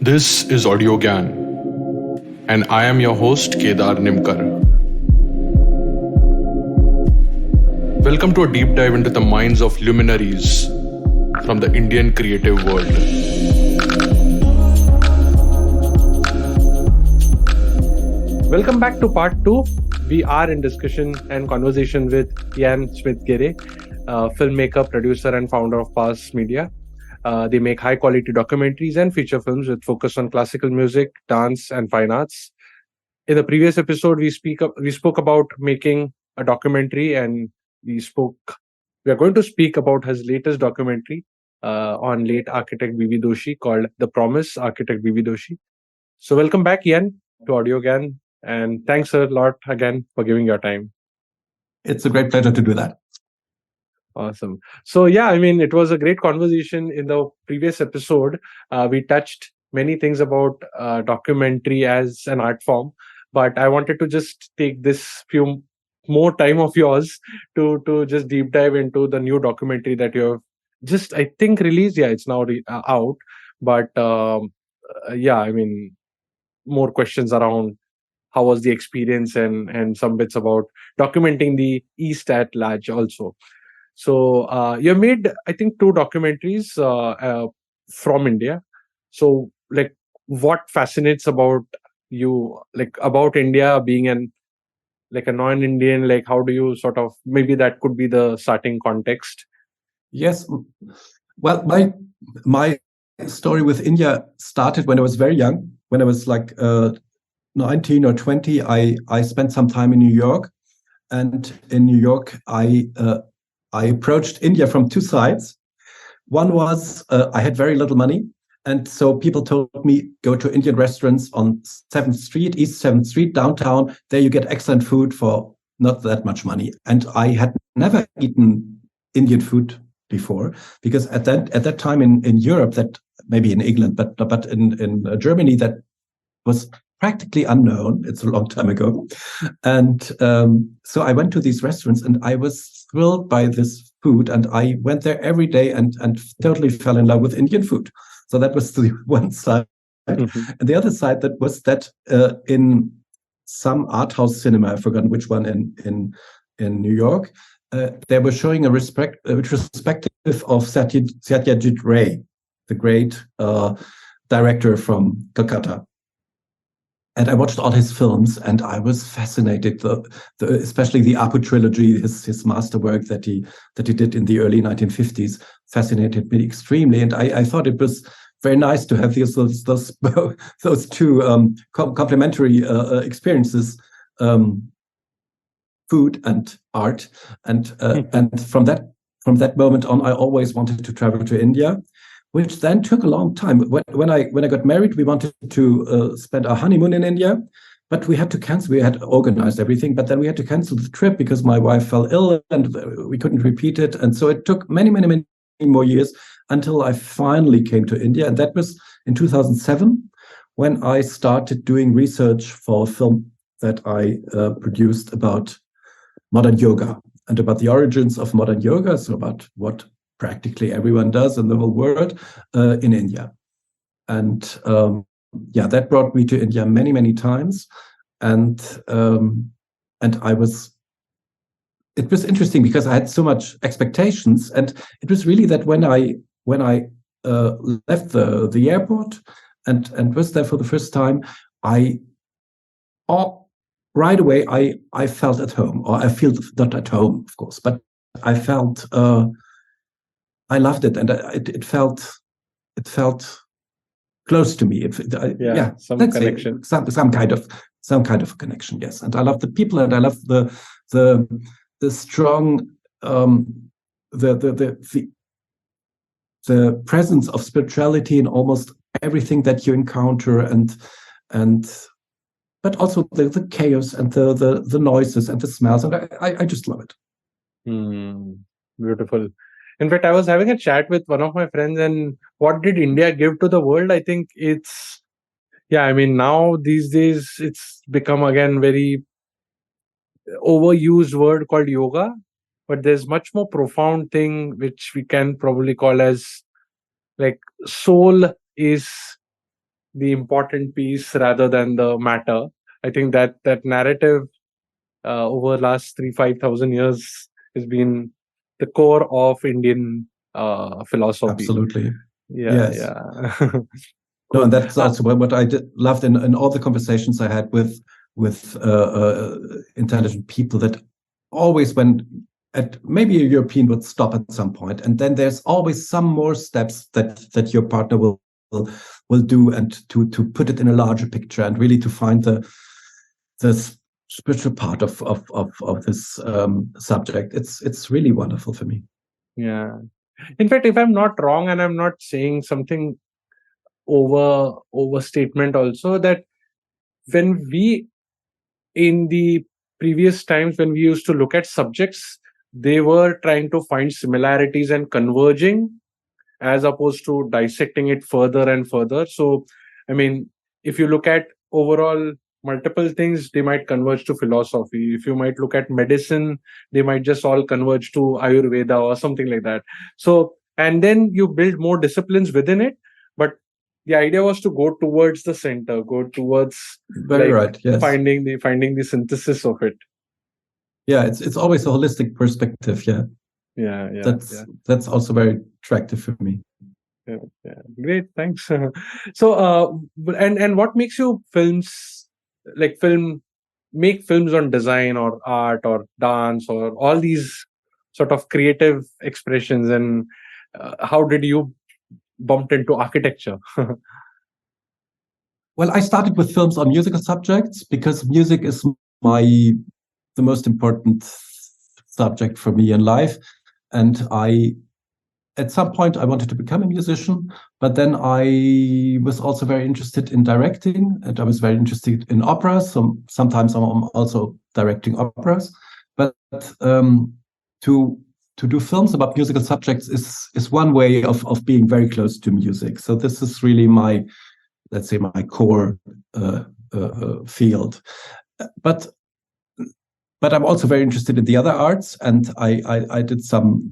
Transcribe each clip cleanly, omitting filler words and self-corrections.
This is Audio Gyan, and I am your host Kedar Nimkar. Welcome to a deep dive into the minds of luminaries from the Indian creative world. Welcome back to part 2. We are in discussion and conversation with Jan Schmidt Garre, filmmaker, producer, and founder of Pass Media. They make high-quality documentaries and feature films with focus on classical music, dance, and fine arts. In the previous episode, we spoke about making a documentary, and we are going to speak about his latest documentary on late architect B.V. Doshi called The Promise, Architect B.V. Doshi. So welcome back, Jan, to Audio Gan, and thanks a lot again for giving your time. It's a great pleasure to do that. Awesome. So it was a great conversation in the previous episode. We touched many things about documentary as an art form, but I wanted to just take this few more time of yours to just deep dive into the new documentary that you have just, I think, released. Yeah, it's now out. But more questions around how was the experience and some bits about documenting the East at large also. So you made, I think, 2 documentaries from India. So, like, what fascinates about you, like, about India being a non-Indian? Like, how do you sort of, maybe that could be the starting context? Yes. Well, my story with India started when I was very young. When I was like 19 or 20, I spent some time in New York, and in New York I approached India from 2 sides. One was I had very little money, and so people told me, go to Indian restaurants on 7th Street, East 7th Street, downtown. There you get excellent food for not that much money. And I had never eaten Indian food before, because at that time in Europe, that maybe in England, but in Germany, that was practically unknown. It's a long time ago. And so I went to these restaurants, and I was thrilled by this food. And I went there every day and totally fell in love with Indian food. So that was the one side. Mm-hmm. And the other side that was that in some art house cinema, I've forgotten which one in New York, they were showing a retrospective of Satyajit Ray, the great director from Calcutta. And I watched all his films, and I was fascinated. Especially the Apu trilogy, his masterwork that he did in the early 1950s, fascinated me extremely. And I thought it was very nice to have those 2 complementary experiences, food and art. And from that moment on, I always wanted to travel to India, which then took a long time. When I got married, we wanted to spend our honeymoon in India, but we had to cancel. We had organized everything, but then we had to cancel the trip because my wife fell ill and we couldn't repeat it. And so it took many, many, many more years until I finally came to India. And that was in 2007, when I started doing research for a film that I produced about modern yoga and about the origins of modern yoga. So about what practically everyone does in the whole world in India. And that brought me to India many, many times. And it was interesting because I had so much expectations. And it was really that when I left the airport and was there for the first time, right away I felt at home, or I feel not at home, of course, but I felt I loved it, and it felt close to me. Some connection, some kind of connection. Yes, and I love the people, and I love the strong the presence of spirituality in almost everything that you encounter, and but also the chaos and the noises and the smells, and I just love it. Beautiful. In fact, I was having a chat with one of my friends, and what did India give to the world? I think it's, now these days it's become again very overused word called yoga, but there's much more profound thing which we can probably call as, like, soul is the important piece rather than the matter. I think that narrative over last 5,000 years has been the core of Indian philosophy. Absolutely. Yeah, Yes. yeah. No, Cool. and that's also what I loved in all the conversations I had with intelligent people, that always when at maybe a European would stop at some point, and then there's always some more steps that your partner will do, and to put it in a larger picture, and really to find the spiritual part of this subject. It's really wonderful for me. Yeah. In fact, if I'm not wrong, and I'm not saying something overstatement also, that when we in the previous times when we used to look at subjects, they were trying to find similarities and converging as opposed to dissecting it further and further. So, I mean, if you look at overall multiple things, they might converge to philosophy. If you might look at medicine, they might just all converge to Ayurveda or something like that. So, and then you build more disciplines within it. But the idea was to go towards the center, go towards Very like right. Yes. finding the synthesis of it. Yeah. It's always a holistic perspective. Yeah. Yeah, yeah, yeah. That's also very attractive for me. Yeah, yeah. Great, thanks. So, and what makes you make films on design or art or dance or all these sort of creative expressions? And how did you bumped into architecture? Well, I started with films on musical subjects because music is the most important subject for me in life, and at some point I wanted to become a musician, but then I was also very interested in directing, and I was very interested in operas. So sometimes I'm also directing operas, but to do films about musical subjects is one way of being very close to music. So this is really let's say my core field, but I'm also very interested in the other arts, and I did some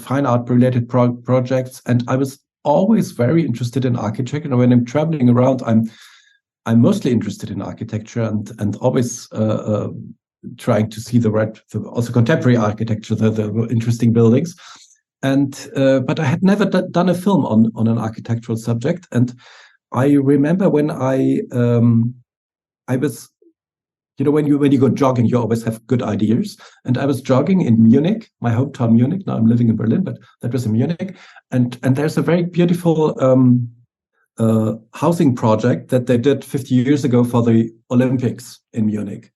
fine art related projects, and I was always very interested in architecture. And when I'm traveling around, I'm mostly interested in architecture, and always trying to see also contemporary architecture, the interesting buildings. And but I had never done a film on an architectural subject, and I remember when I was, when you go jogging, you always have good ideas. And I was jogging in Munich, my hometown Munich. Now I'm living in Berlin, but that was in Munich. And there's a very beautiful housing project that they did 50 years ago for the Olympics in Munich.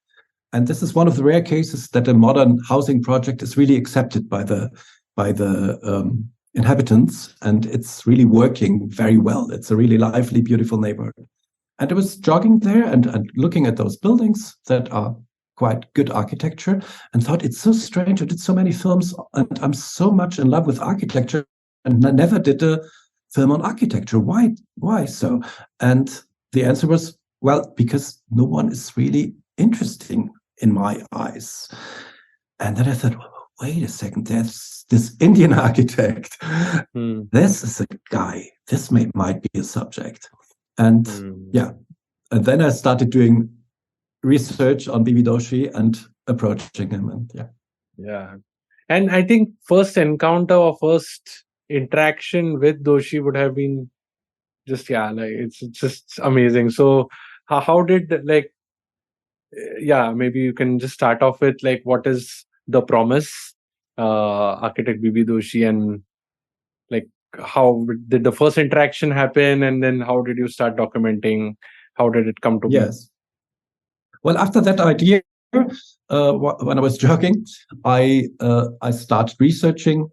And this is one of the rare cases that a modern housing project is really accepted by the inhabitants, and it's really working very well. It's a really lively, beautiful neighborhood. And I was jogging there and looking at those buildings that are quite good architecture, and thought, it's so strange. I did so many films, and I'm so much in love with architecture, and I never did a film on architecture. Why so? And the answer was, well, because no one is really interesting in my eyes. And then I thought, wait a second, there's this Indian architect. This is a guy. This might be a subject. And yeah, and then I started doing research on B.V. Doshi and approaching him. And yeah. And I think first encounter or first interaction with Doshi would have been just, like it's just amazing. So how did maybe you can just start off with like, what is The Promise, architect B.V. Doshi, and like how did the first interaction happen, and then how did you start documenting? How did it come to be? Yes. Well, after that idea, when I was jogging, I started researching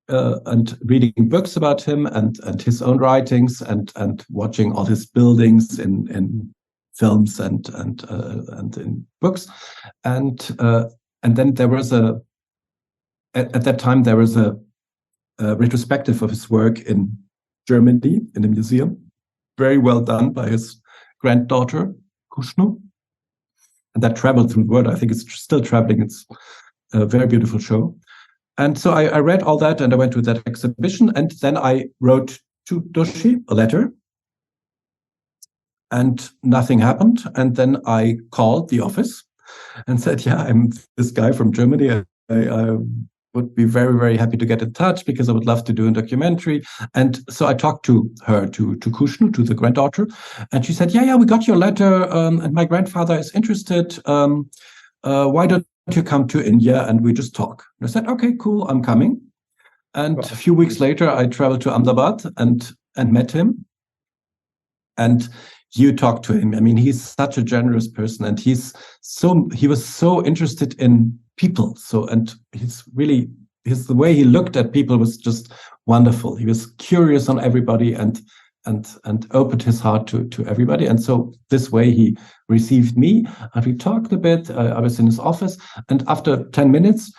and reading books about him and his own writings, and watching all his buildings in films and in books, and then there was at that time there was a retrospective of his work in Germany in a museum, very well done by his granddaughter Kushnu, and that traveled through the world. I think it's still traveling. It's a very beautiful show. And so I read all that, and I went to that exhibition, and then I wrote to Doshi, a letter, and nothing happened. And then I called the office and said, "Yeah, I'm this guy from Germany. I would be very, very happy to get in touch because I would love to do a documentary." And so I talked to her, to Kushnu, to the granddaughter, and she said, "Yeah, we got your letter, and my grandfather is interested. Why don't you come to India and we just talk?" And I said, "Okay, cool, I'm coming." And a few weeks later, I traveled to Ahmedabad and met him. And you talk to him. I mean, he's such a generous person, and he was so interested in people. So, and the way he looked at people was just wonderful. He was curious on everybody and opened his heart to everybody. And so this way he received me, and we talked a bit. I was in his office, and after 10 minutes,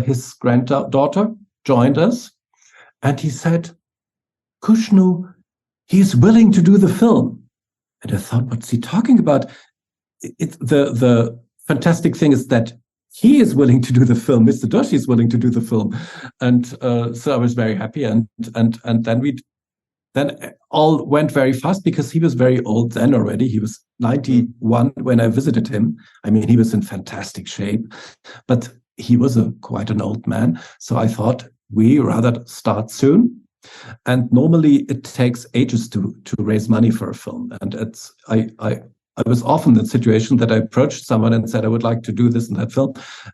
his granddaughter joined us, and he said, "Kushnu, he's willing to do the film." And I thought, what's he talking about? The fantastic thing is that he is willing to do the film. Mr. Doshi is willing to do the film. And so I was very happy. And then all went very fast because he was very old then already. He was 91 when I visited him. I mean, he was in fantastic shape, but he was quite an old man. So I thought we rather start soon. And normally it takes ages to raise money for a film. And I was often in the situation that I approached someone and said, "I would like to do this and that film,"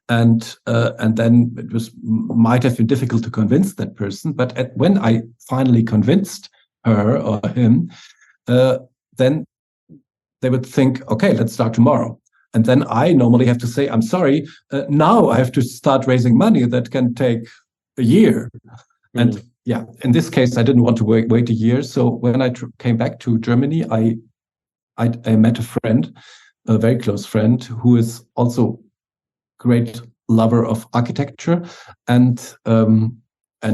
and then it might have been difficult to convince that person. But when I finally convinced her or him, then they would think, "Okay, let's start tomorrow." And then I normally have to say, "I'm sorry, now I have to start raising money. That can take a year." And yeah, in this case, I didn't want to wait a year. So when I came back to Germany, I met a friend, a very close friend, who is also great lover of architecture, and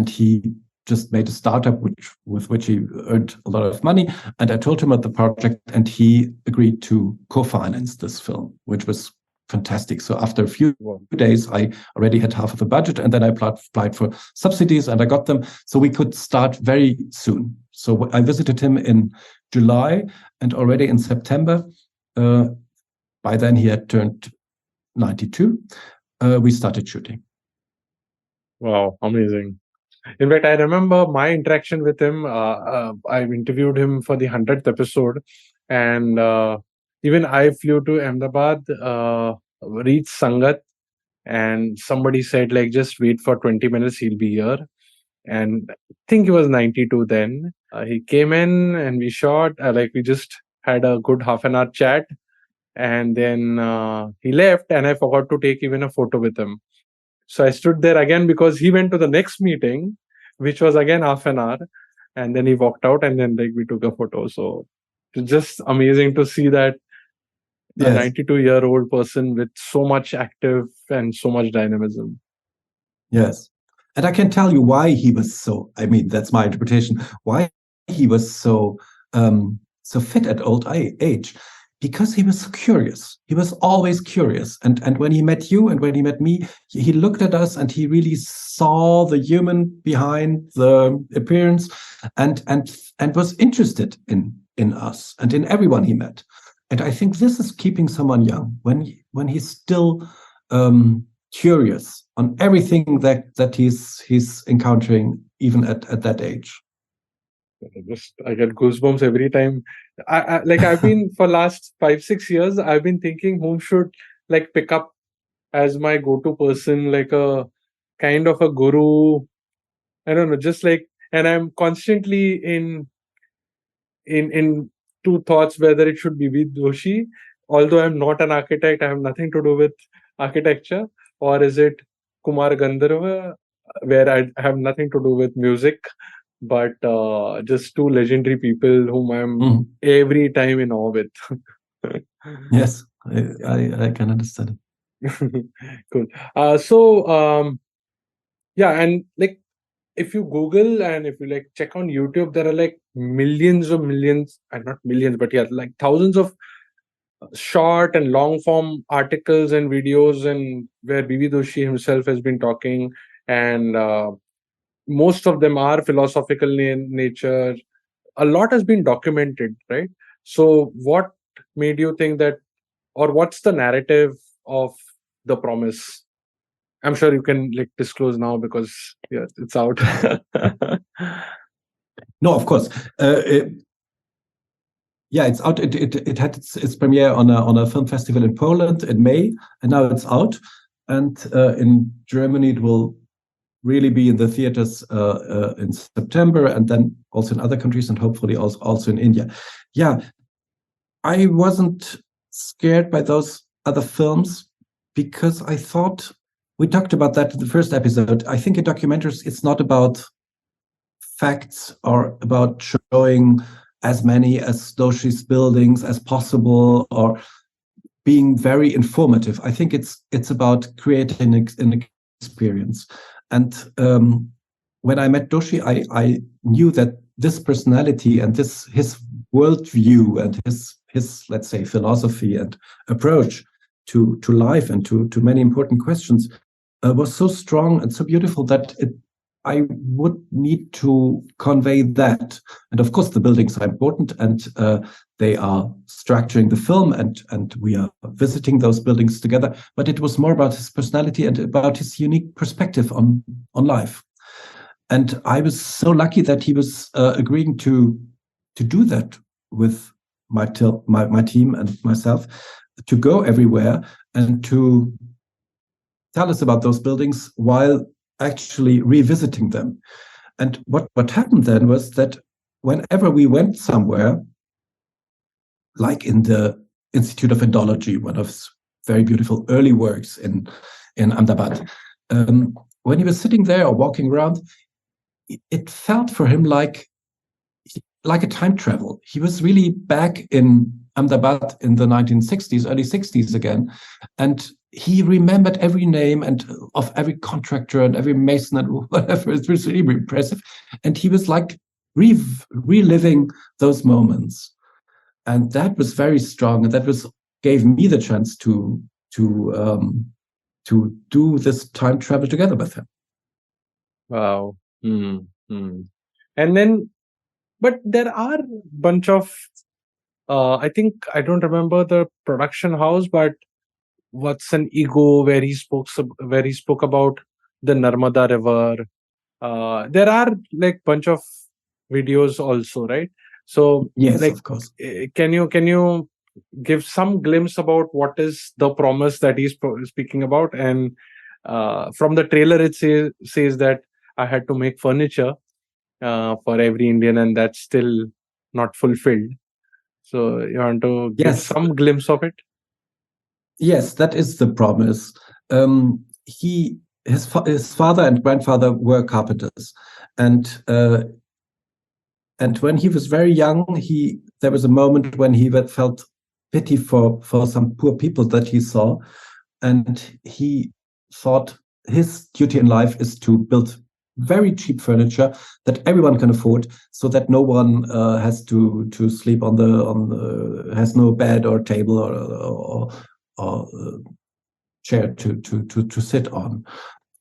he just made a startup with which he earned a lot of money. And I told him about the project, and he agreed to co-finance this film, which was fantastic. So after a few days, I already had half of the budget, and then I applied for subsidies, and I got them. So we could start very soon. So I visited him in July, and already in September, by then he had turned 92, we started shooting. Wow, amazing. In fact, I remember my interaction with him. I interviewed him for the 100th episode, and even I flew to Ahmedabad, reached Sangat, and somebody said, like, just wait for 20 minutes, he'll be here. And I think he was 92 then. He came in and we shot, we just had a good half an hour chat, and then he left, and I forgot to take even a photo with him. So I stood there again because he went to the next meeting, which was again half an hour, and then he walked out, and then we took a photo. So it's just amazing to see that a 92-year-old person with so much active and so much dynamism. Yes. And I can tell you why he was so, I mean, that's my interpretation, why he was so fit at old age. Because he was curious. He was always curious. And when he met you and when he met me, he looked at us and he really saw the human behind the appearance and was interested in us and in everyone he met. And I think this is keeping someone young when he's still curious on everything that he's encountering, even at that age. I get goosebumps every time. I've been for last 5-6 years, I've been thinking whom should pick up as my go-to person, like a kind of a guru. I don't know, and I'm constantly in two thoughts whether it should be B.V.Doshi, although I'm not an architect, I have nothing to do with architecture, or is it Kumar Gandharva, where I have nothing to do with music, but just two legendary people whom I'm every time in awe with. Yes, I can understand it. Cool. Yeah, and if you Google and if you check on YouTube, there are millions of millions, and not millions, but yeah, thousands of short and long form articles and videos, and where B.V.Doshi himself has been talking, and most of them are philosophical in nature. a lot has been documented, right? So what made you think that, or what's the narrative of The Promise? I'm sure you can like disclose now because yeah, it's out. No, of course. Yeah, it's out. It had its premiere on a film festival in Poland in May, and now it's out. And in Germany, it will really be in the theaters in September, and then also in other countries, and hopefully also in India. Yeah, I wasn't scared by those other films because I thought we talked about that in the first episode. I think in documentaries, it's not about facts or about showing as many as Doshi's buildings as possible or being very informative. I think it's about creating an experience. And when I met Doshi, I knew that this personality and his worldview and his let's say philosophy and approach to life and to many important questions was so strong and so beautiful that I would need to convey that. And of course, the buildings are important, and they are structuring the film, and we are visiting those buildings together. But it was more about his personality and about his unique perspective on life. And I was so lucky that he was agreeing to do that with my team and myself, to go everywhere and to tell us about those buildings while actually revisiting them. And what happened then was that whenever we went somewhere, like in the Institute of Indology, one of his very beautiful early works in Ahmedabad, when he was sitting there or walking around, it felt for him like a time travel. He was really back in Ahmedabad in the 1960s, early 60s again, and he remembered every name and of every contractor and every mason and whatever. It was really impressive, and he was like reliving those moments, and that was very strong, and that gave me the chance to do this time travel together with him. Wow. And then, but there are a bunch of, I think, I don't remember the production house, but What's an Ego, where he spoke about the Narmada River. There are like bunch of videos also, right? So, Yes, like, of course. can you give some glimpse about what is the promise that he's speaking about? And from the trailer, it says that I had to make furniture for every Indian, and that's still not fulfilled. So, you want to give Yes. some glimpse of it? Yes, that is the promise. His father and grandfather were carpenters, and when he was very young, there was a moment when he felt pity for some poor people that he saw, and he thought his duty in life is to build very cheap furniture that everyone can afford, so that no one has to sleep on the has no bed or table or chair to sit on.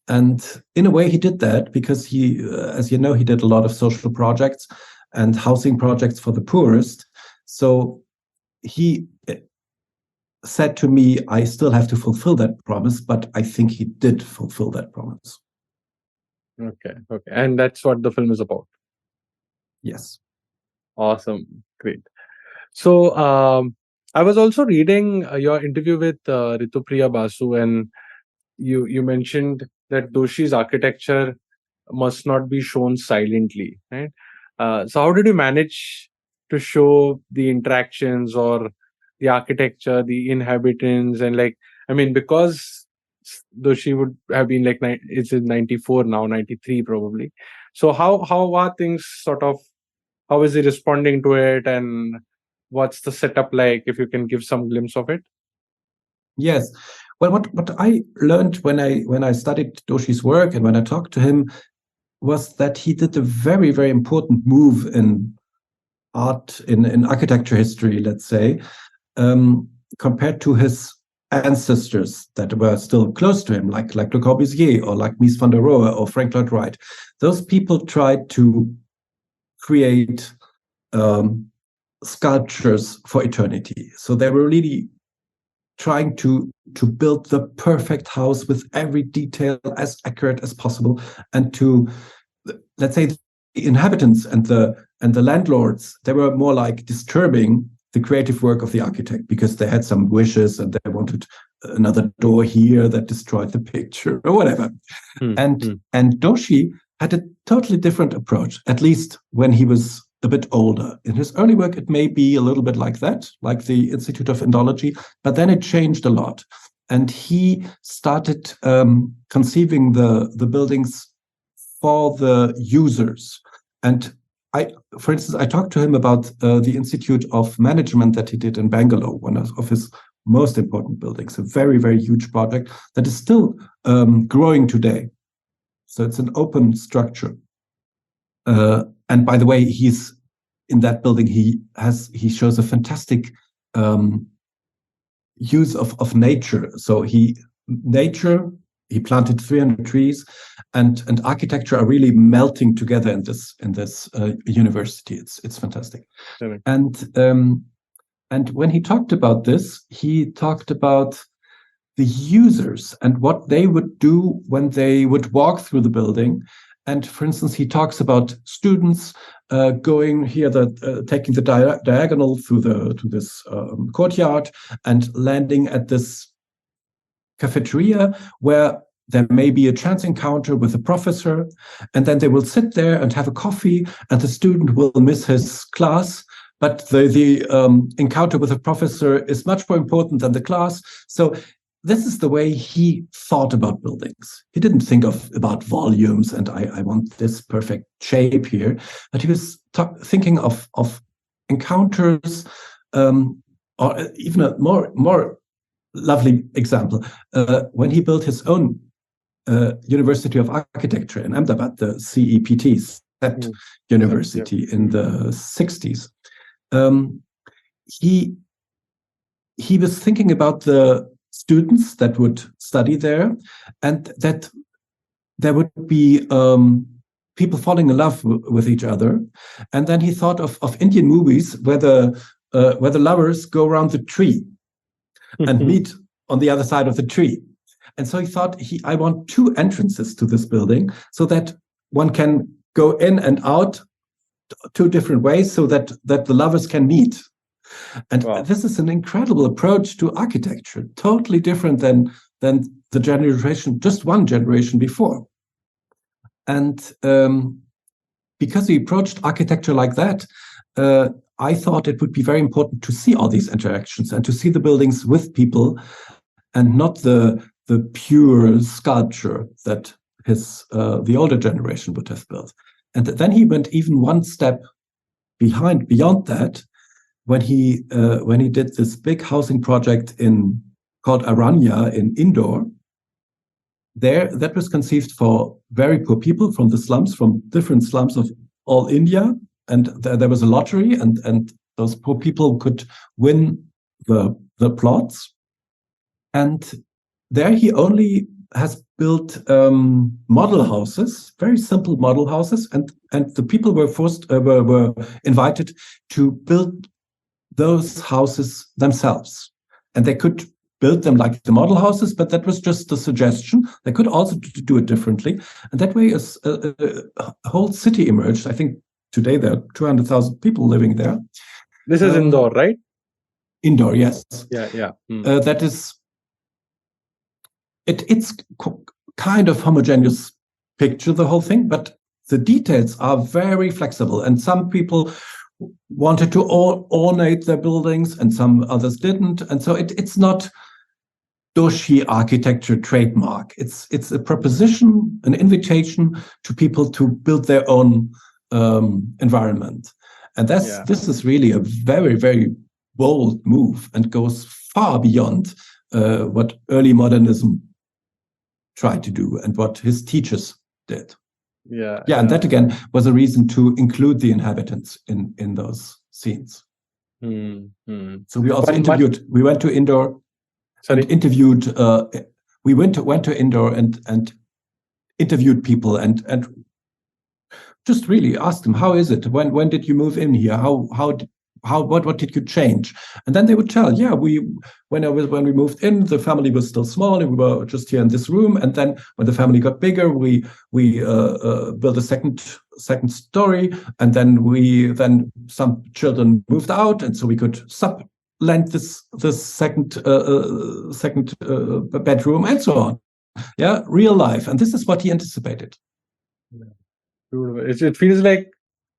And in a way, he did that because he, as you know, he did a lot of social projects and housing projects for the poorest. So he said to me, I still have to fulfill that promise, but I think he did fulfill that promise. Okay. And that's what the film is about. Yes. Awesome. Great. So, I was also reading your interview with Ritupriya Basu, and you mentioned that Doshi's architecture must not be shown silently, right? So, how did you manage to show the interactions or the architecture, the inhabitants, and like, I mean, because Doshi would have been like it's in 94 now, 93 probably. So, how are things sort of? How is he responding to it, and what's the setup like? If you can give some glimpse of it. Yes. Well, what I learned when I studied Doshi's work and when I talked to him was that he did a very, very important move in art, in architecture history, let's say, compared to his ancestors that were still close to him, like Le Corbusier or like Mies van der Rohe or Frank Lloyd Wright. Those people tried to create sculptures for eternity. So they were really trying to build the perfect house with every detail as accurate as possible, and to, let's say, the inhabitants and the landlords, they were more like disturbing the creative work of the architect because they had some wishes and they wanted another door here that destroyed the picture or whatever. And Doshi had a totally different approach, at least when he was a bit older. In his early work, it may be a little bit like that, like the Institute of Indology, but then it changed a lot. And he started conceiving the buildings for the users. And for instance, I talked to him about the Institute of Management that he did in Bangalore, one of his most important buildings, a very, very huge project that is still growing today. So it's an open structure. And by the way, he's in that building. He shows a fantastic use of nature. So he planted 300 trees, and architecture are really melting together in this university. It's fantastic. Correct. And when he talked about this, he talked about the users and what they would do when they would walk through the building. And for instance, he talks about students going here, taking the diagonal through this courtyard and landing at this cafeteria where there may be a chance encounter with a professor, and then they will sit there and have a coffee, and the student will miss his class. But the encounter with a professor is much more important than the class. So this is the way he thought about buildings. He didn't think about volumes and I want this perfect shape here, but he was thinking of encounters, or even a more lovely example. When he built his own University of Architecture in Ahmedabad, the CEPT, that university in the 60s, he was thinking about the students that would study there, and that there would be people falling in love with each other. And then he thought of Indian movies where the lovers go around the tree and meet on the other side of the tree. And so he thought, I want two entrances to this building so that one can go in and out two different ways, so that the lovers can meet. And this is an incredible approach to architecture, totally different than the generation, just one generation before. And because he approached architecture like that, I thought it would be very important to see all these interactions and to see the buildings with people, and not the pure sculpture that the older generation would have built. And then he went even one step beyond that, when he did this big housing project called Aranya in Indore. That was conceived for very poor people from the slums, from different slums of all India, and there was a lottery, and those poor people could win the plots. And there he only has built model houses, very simple model houses, and the people were invited to build those houses themselves. And they could build them like the model houses, but that was just a suggestion. They could also do it differently. And that way a whole city emerged. I think today there are 200,000 people living there. This is Indore, right? Indore, yes. Yeah. That is, it's kind of homogeneous picture, the whole thing, but the details are very flexible. And some people wanted to ornate their buildings and some others didn't. And so it's not Doshi architecture trademark. It's a proposition, an invitation to people to build their own environment. And this is really a very, very bold move and goes far beyond what early modernism tried to do and what his teachers did. And that again was a reason to include the inhabitants in those scenes. So we also interviewed. We went to Indore and interviewed. We went to Indore and interviewed people and just really ask them, how is it? When did you move in here? What did you change? And then they would tell, yeah, when we moved in, the family was still small, and we were just here in this room. And then when the family got bigger, we built a second story, and then some children moved out, and so we could sublend this second bedroom, and so on. Yeah, real life, and this is what he anticipated. Beautiful. It feels like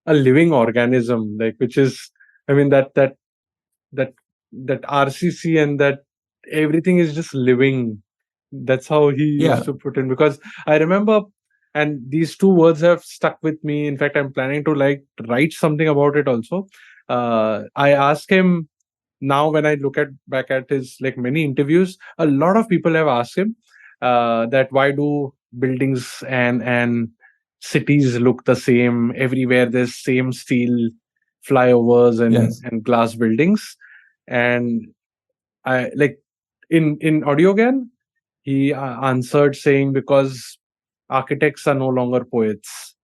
a living organism, like, which is, I mean, that RCC, and that everything is just living. That's how he used to put in, because I remember, and these two words have stuck with me. In fact, I'm planning to write something about it also. I asked him, now when I look back at his many interviews, a lot of people have asked him that why do buildings and cities look the same everywhere? There's same steel flyovers and glass buildings. And I in Audiogan, he answered saying, because architects are no longer poets.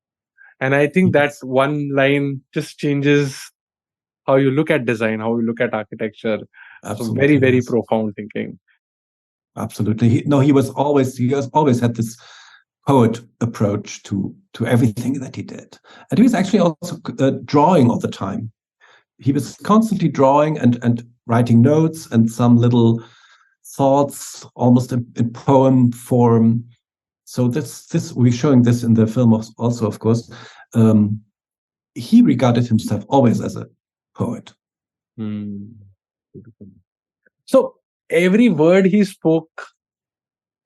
And I think that one line just changes how you look at design, how you look at architecture. Absolutely, so very, very profound thinking. Absolutely. He has always had this poet approach to everything that he did. And he was actually also drawing all the time. He was constantly drawing and writing notes and some little thoughts, almost in poem form. So this we're showing this in the film also, of course. He regarded himself always as a poet. So every word he spoke,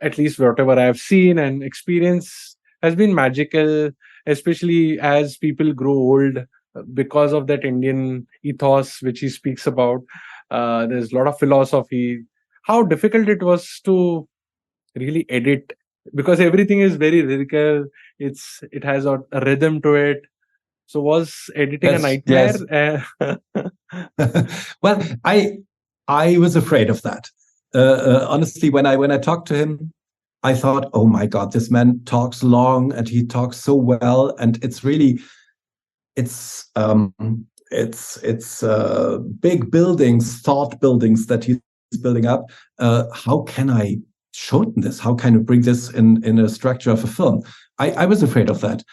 at least whatever I've seen and experienced, has been magical, especially as people grow old, because of that Indian ethos which he speaks about. There's a lot of philosophy. How difficult it was to really edit, because everything is very lyrical. It has a rhythm to it. So was editing a nightmare? Yes. Well, I was afraid of that. Honestly, when I talked to him, I thought, oh my God, this man talks long and he talks so well, and it's big buildings, thought buildings that he's building up. How can I shorten this? How can I bring this in a structure of a film? I was afraid of that,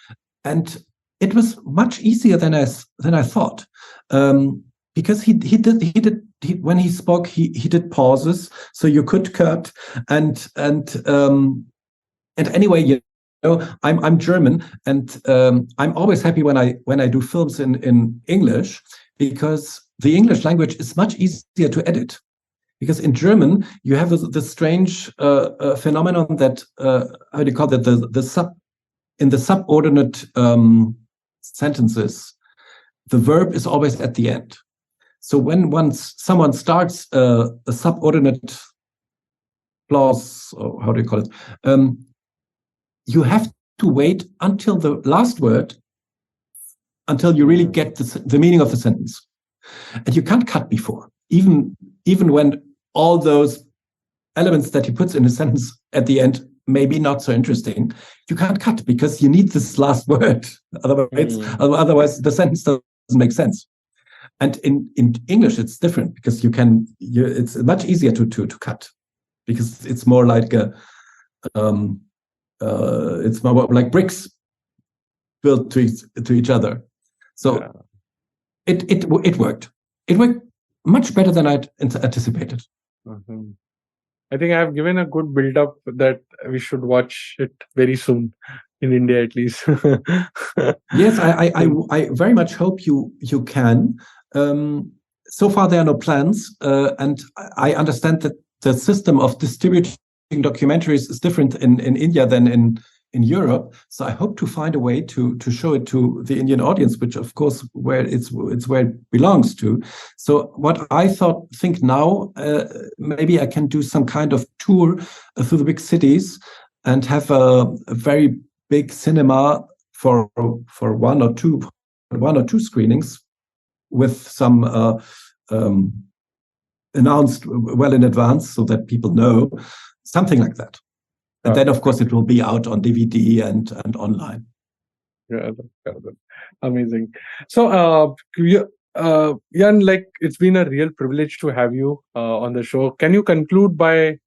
and it was much easier than I thought, because he did when he spoke, he did pauses, so you could cut, and anyway, you know, I'm German, and I'm always happy when I do films in English, because the English language is much easier to edit. Because in German you have this strange phenomenon that how do you call that, in the subordinate sentences, the verb is always at the end. So once someone starts a subordinate clause, or how do you call it, you have to wait until the last word, until you really get the meaning of the sentence, and you can't cut before. Even when all those elements that he puts in a sentence at the end may be not so interesting, you can't cut, because you need this last word. Otherwise, the sentence doesn't make sense. And in English, it's different, because it's much easier to cut, because it's more like it's more like bricks built to each other. So it worked. It worked much better than I'd anticipated. I think I've given a good build-up that we should watch it very soon, in India at least. Yes, I very much hope you can. So far, there are no plans, and I understand that the system of distributing documentaries is different in India than in Europe. So I hope to find a way to show it to the Indian audience, which of course it's where it belongs to. So what I think now, maybe I can do some kind of tour through the big cities and have a very big cinema for one or two screenings, with some announced well in advance, so that people know, something like that. And then, of course, it will be out on DVD and online. Yeah, amazing. So, Jan, like it's been a real privilege to have you on the show. Can you conclude by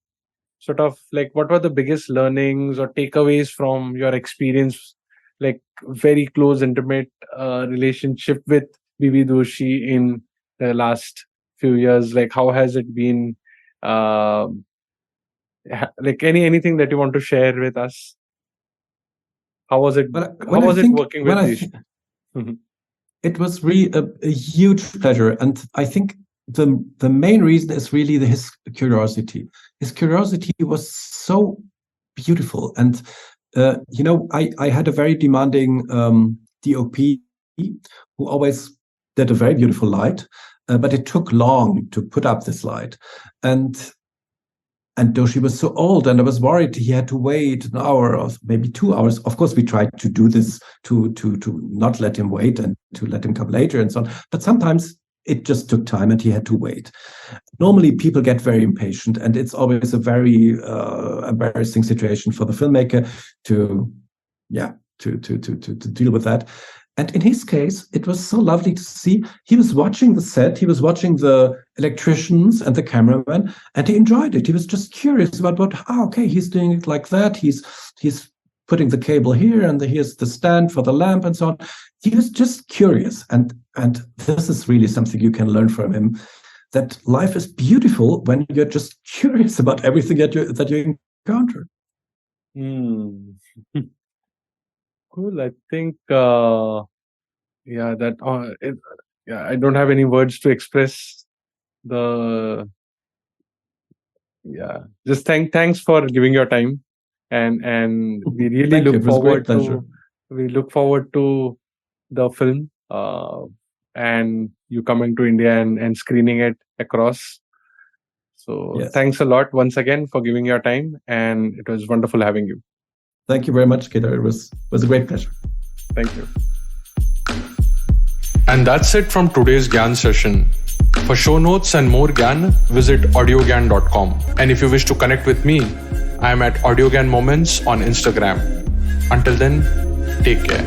sort of like what were the biggest learnings or takeaways from your experience, like very close, intimate relationship with B.V. Doshi in the last few years? Like, how has it been? Um like anything that you want to share with us? How was it? But How when I was it think, working when with I these? think, it was really a huge pleasure, and I think the main reason is really his curiosity. His curiosity was so beautiful, and I had a very demanding DOP who always did a very beautiful light, but it took long to put up this light, and Doshi was so old, and I was worried he had to wait an hour or maybe 2 hours. Of course, we tried to do this to not let him wait and to let him come later and so on. But sometimes it just took time, and he had to wait. Normally, people get very impatient, and it's always a very embarrassing situation for the filmmaker to deal with that. And in his case, it was so lovely to see. He was watching the set, he was watching the electricians and the cameraman, and he enjoyed it. He was just curious about okay, he's doing it like that. He's putting the cable here, and here's the stand for the lamp, and so on. He was just curious, and this is really something you can learn from him. That life is beautiful when you're just curious about everything that you encounter. Cool. I think, I don't have any words to express the, just thanks for giving your time. And we really Thank you. look It was a great forward pleasure. to the film, and you coming to India and screening it across. So Yes. Thanks a lot once again for giving your time, and it was wonderful having you. Thank you very much, Kedar. It was a great pleasure. Thank you. And that's it from today's GAN session. For show notes and more GAN, visit audiogan.com. And if you wish to connect with me, I am at AudioGAN Moments on Instagram. Until then, take care.